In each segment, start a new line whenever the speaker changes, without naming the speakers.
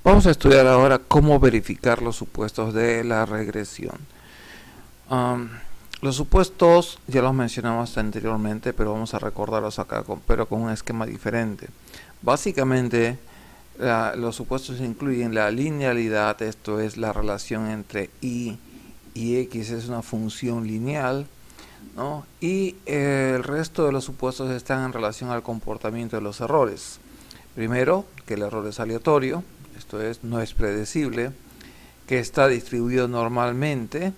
Vamos a estudiar ahora cómo verificar los supuestos de la regresión. Um, los supuestos ya los mencionamos anteriormente, pero vamos a recordarlos acá, pero con un esquema diferente. Básicamente, los supuestos incluyen la linealidad, esto es la relación entre y x es una función lineal, ¿no? Y el resto de los supuestos están en relación al comportamiento de los errores. Primero, que el error es aleatorio, esto es, no es predecible, que está distribuido normalmente,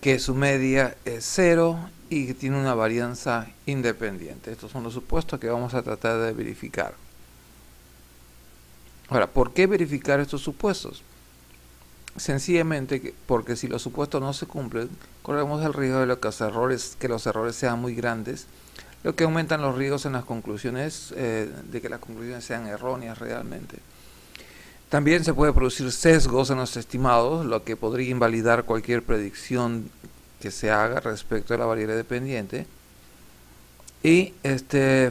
que su media es 0 y que tiene una varianza independiente. Estos son los supuestos que vamos a tratar de verificar. Ahora, ¿por qué verificar estos supuestos? Sencillamente porque si los supuestos no se cumplen, corremos el riesgo de que los errores sean muy grandes, lo que aumentan los riesgos en las conclusiones, de que las conclusiones sean erróneas realmente. También se puede producir sesgos en los estimados, lo que podría invalidar cualquier predicción que se haga respecto a la variable dependiente. Y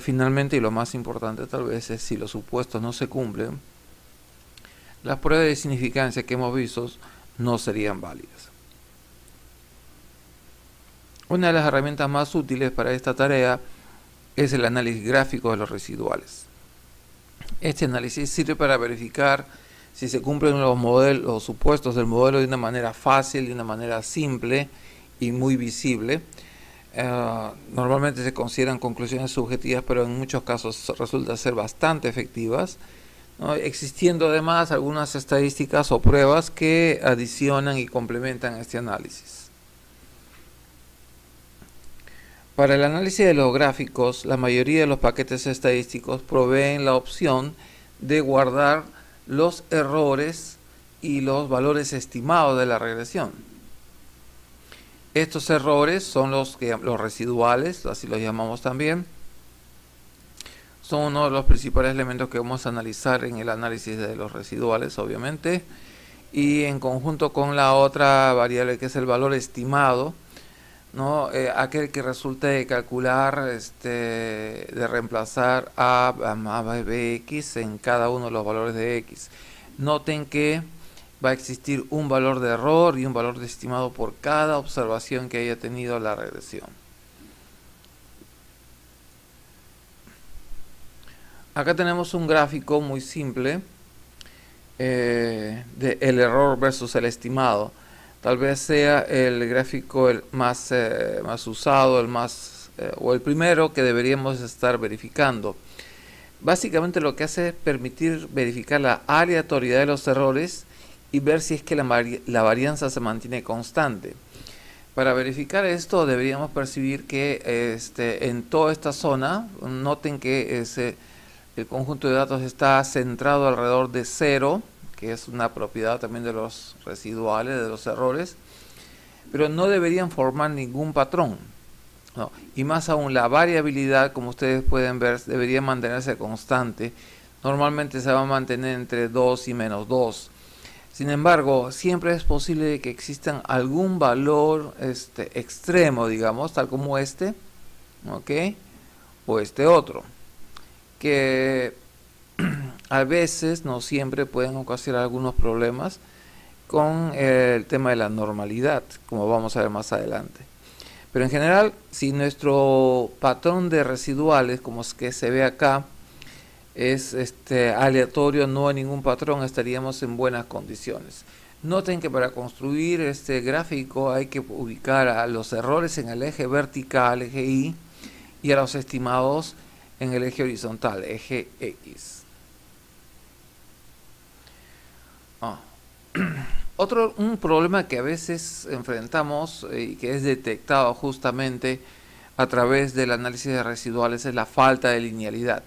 finalmente, y lo más importante tal vez, es si los supuestos no se cumplen, las pruebas de significancia que hemos visto no serían válidas. Una de las herramientas más útiles para esta tarea es el análisis gráfico de los residuales. Este análisis sirve para verificar si se cumplen los supuestos del modelo de una manera fácil, de una manera simple y muy visible. Normalmente se consideran conclusiones subjetivas, pero en muchos casos resulta ser bastante efectivas, ¿no? Existiendo además algunas estadísticas o pruebas que adicionan y complementan este análisis. Para el análisis de los gráficos, la mayoría de los paquetes estadísticos proveen la opción de guardar los errores y los valores estimados de la regresión. Estos errores son los residuales, así los llamamos también. Son uno de los principales elementos que vamos a analizar en el análisis de los residuales, obviamente, y en conjunto con la otra variable que es el valor estimado, ¿no? Aquel que resulta de calcular, de reemplazar a bx en cada uno de los valores de x. Noten que va a existir un valor de error y un valor de estimado por cada observación que haya tenido la regresión. Acá tenemos un gráfico muy simple de el error versus el estimado. Tal vez sea el gráfico el más usado, o el primero que deberíamos estar verificando. Básicamente lo que hace es permitir verificar la aleatoriedad de los errores y ver si es que la varianza se mantiene constante. Para verificar esto deberíamos percibir que en toda esta zona, noten que el conjunto de datos está centrado alrededor de 0, que es una propiedad también de los residuales, de los errores, pero no deberían formar ningún patrón, ¿no? Y más aún, la variabilidad, como ustedes pueden ver, debería mantenerse constante. Normalmente se va a mantener entre 2 y menos 2. Sin embargo, siempre es posible que existan algún valor extremo, digamos, tal como ¿ok? O otro, que a veces, no siempre, pueden ocasionar algunos problemas con el tema de la normalidad, como vamos a ver más adelante. Pero en general, si nuestro patrón de residuales, como es que se ve acá, es aleatorio, no hay ningún patrón, estaríamos en buenas condiciones. Noten que para construir este gráfico hay que ubicar a los errores en el eje vertical, eje Y, y a los estimados en el eje horizontal, eje X. Un problema que a veces enfrentamos y que es detectado justamente a través del análisis de residuales es la falta de linealidad.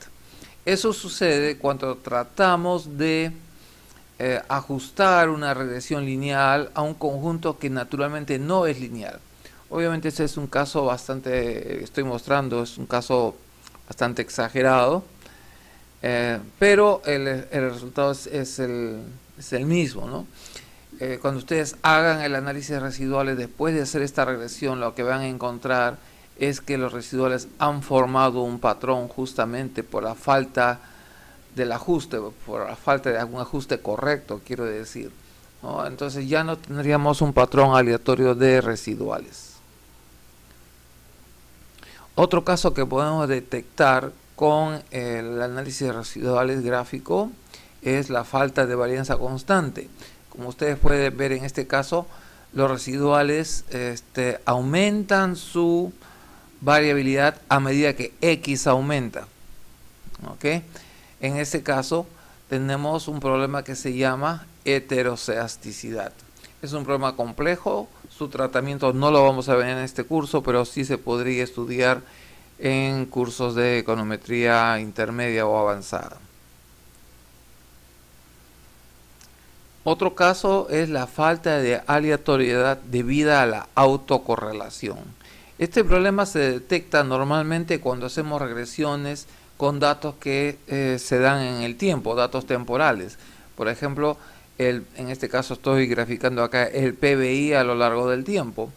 Eso sucede cuando tratamos de ajustar una regresión lineal a un conjunto que naturalmente no es lineal. Obviamente ese es un caso bastante, estoy mostrando, es un caso bastante exagerado, pero el resultado es el mismo, ¿no? Cuando ustedes hagan el análisis de residuales después de hacer esta regresión, lo que van a encontrar es que los residuales han formado un patrón justamente por la falta del ajuste, por la falta de algún ajuste correcto, quiero decir, ¿no? Entonces ya no tendríamos un patrón aleatorio de residuales. Otro caso que podemos detectar con el análisis de residuales gráfico es la falta de varianza constante. Como ustedes pueden ver en este caso, los residuales aumentan su variabilidad a medida que X aumenta. ¿Okay? En este caso tenemos un problema que se llama heteroceasticidad. Es un problema complejo, su tratamiento no lo vamos a ver en este curso, pero sí se podría estudiar en cursos de econometría intermedia o avanzada. Otro caso es la falta de aleatoriedad debida a la autocorrelación. Este problema se detecta normalmente cuando hacemos regresiones con datos que se dan en el tiempo, datos temporales. Por ejemplo, en este caso estoy graficando acá el PBI a lo largo del tiempo,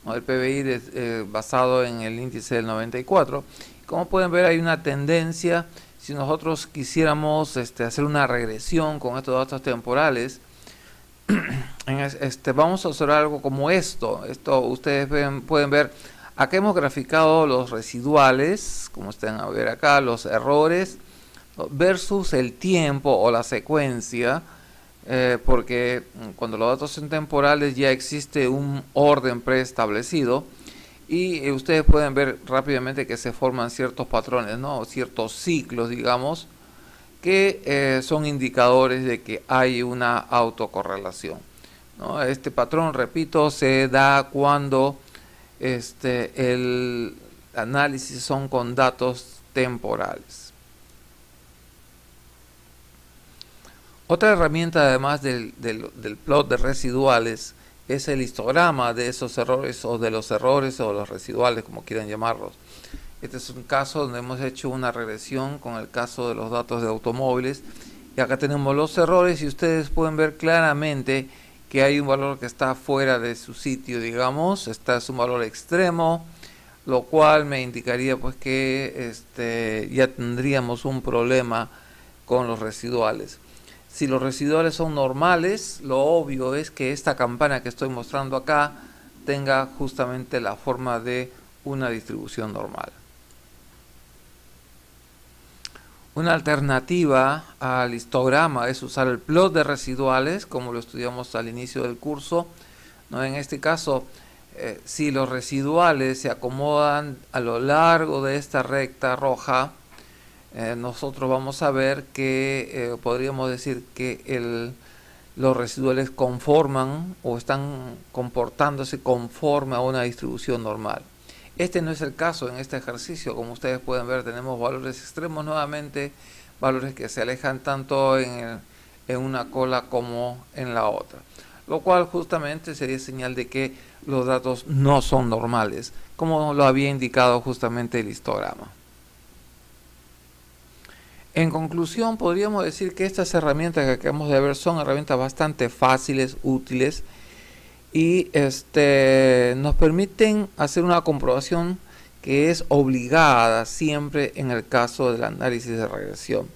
¿no? El PBI basado en el índice del 94. Como pueden ver, hay una tendencia. Si nosotros quisiéramos hacer una regresión con estos datos temporales, vamos a observar algo como esto. Ustedes pueden ver, acá hemos graficado los residuales, como ustedes van a ver acá, los errores, versus el tiempo o la secuencia, porque cuando los datos son temporales ya existe un orden preestablecido y ustedes pueden ver rápidamente que se forman ciertos patrones, ¿no? Ciertos ciclos, digamos, que son indicadores de que hay una autocorrelación, ¿no? Este patrón, repito, se da cuando el análisis son con datos temporales. Otra herramienta, además del plot de residuales, es el histograma de esos errores o de los errores o los residuales, como quieran llamarlos. Este es un caso donde hemos hecho una regresión con el caso de los datos de automóviles. Y acá tenemos los errores y ustedes pueden ver claramente que hay un valor que está fuera de su sitio, digamos. Este es un valor extremo, lo cual me indicaría pues que ya tendríamos un problema con los residuales. Si los residuales son normales, lo obvio es que esta campana que estoy mostrando acá tenga justamente la forma de una distribución normal. Una alternativa al histograma es usar el plot de residuales, como lo estudiamos al inicio del curso, ¿no? En este caso, si los residuales se acomodan a lo largo de esta recta roja, nosotros vamos a ver que podríamos decir que los residuales conforman o están comportándose conforme a una distribución normal. Este no es el caso en este ejercicio. Como ustedes pueden ver, tenemos valores extremos nuevamente, valores que se alejan tanto en una cola como en la otra, lo cual justamente sería señal de que los datos no son normales, como lo había indicado justamente el histograma. En conclusión, podríamos decir que estas herramientas que acabamos de ver son herramientas bastante fáciles, útiles, y nos permiten hacer una comprobación que es obligada siempre en el caso del análisis de regresión,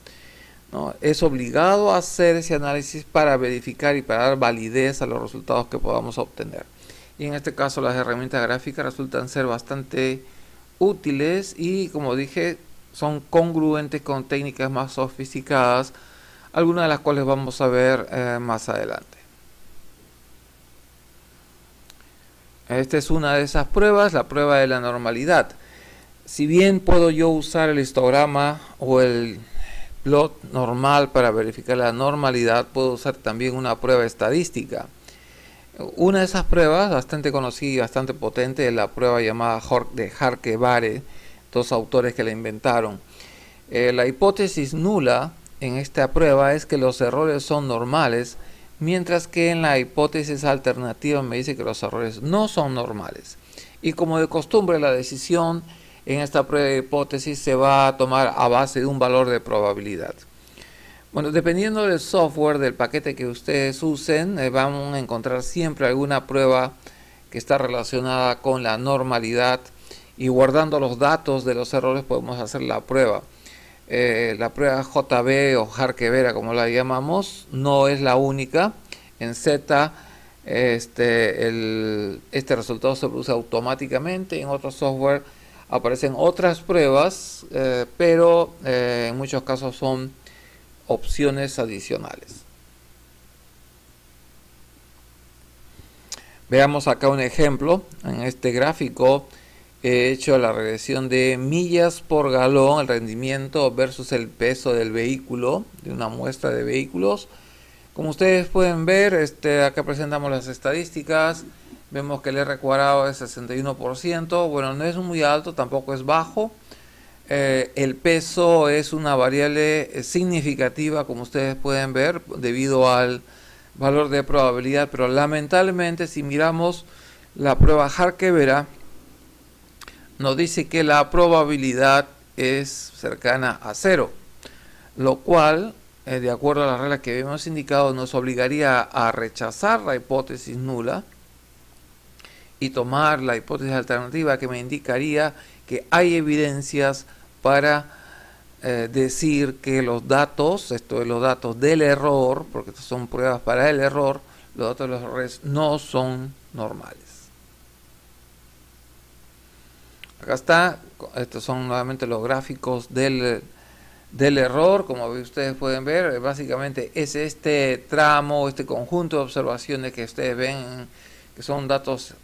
¿no? Es obligado a hacer ese análisis para verificar y para dar validez a los resultados que podamos obtener. Y en este caso las herramientas gráficas resultan ser bastante útiles y, como dije, son congruentes con técnicas más sofisticadas, algunas de las cuales vamos a ver más adelante. Esta es una de esas pruebas, la prueba de la normalidad. Si bien puedo yo usar el histograma o el plot normal para verificar la normalidad, puedo usar también una prueba estadística. Una de esas pruebas, bastante conocida y bastante potente, es la prueba llamada de Harke-Vare, dos autores que la inventaron. La hipótesis nula en esta prueba es que los errores son normales, mientras que en la hipótesis alternativa me dice que los errores no son normales. Y como de costumbre, la decisión en esta prueba de hipótesis se va a tomar a base de un valor de probabilidad. Bueno, dependiendo del software, del paquete que ustedes usen, vamos a encontrar siempre alguna prueba que está relacionada con la normalidad, y guardando los datos de los errores podemos hacer la prueba. La prueba JB o Harke-Vera, como la llamamos, no es la única. En Z este resultado se produce automáticamente. En otro software aparecen otras pruebas, pero en muchos casos son opciones adicionales. Veamos acá un ejemplo. En este gráfico he hecho la regresión de millas por galón, el rendimiento versus el peso del vehículo, de una muestra de vehículos. Como ustedes pueden ver, acá presentamos las estadísticas. Vemos que el R cuadrado es 61%. Bueno, no es muy alto, tampoco es bajo. El peso es una variable significativa, como ustedes pueden ver, debido al valor de probabilidad. Pero lamentablemente, si miramos la prueba Harke-Vera, nos dice que la probabilidad es cercana a 0, lo cual, de acuerdo a las reglas que habíamos indicado, nos obligaría a rechazar la hipótesis nula y tomar la hipótesis alternativa, que me indicaría que hay evidencias para decir que los datos, esto es los datos del error, porque estas son pruebas para el error, los datos de los errores no son normales. Acá está, estos son nuevamente los gráficos del error. Como ustedes pueden ver, básicamente es este tramo, este conjunto de observaciones que ustedes ven, que son datos,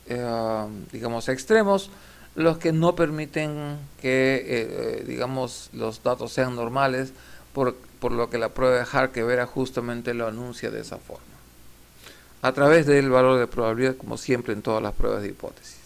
digamos, extremos, los que no permiten que, digamos, los datos sean normales, por lo que la prueba de Harke-Vera justamente lo anuncia de esa forma, a través del valor de probabilidad, como siempre en todas las pruebas de hipótesis.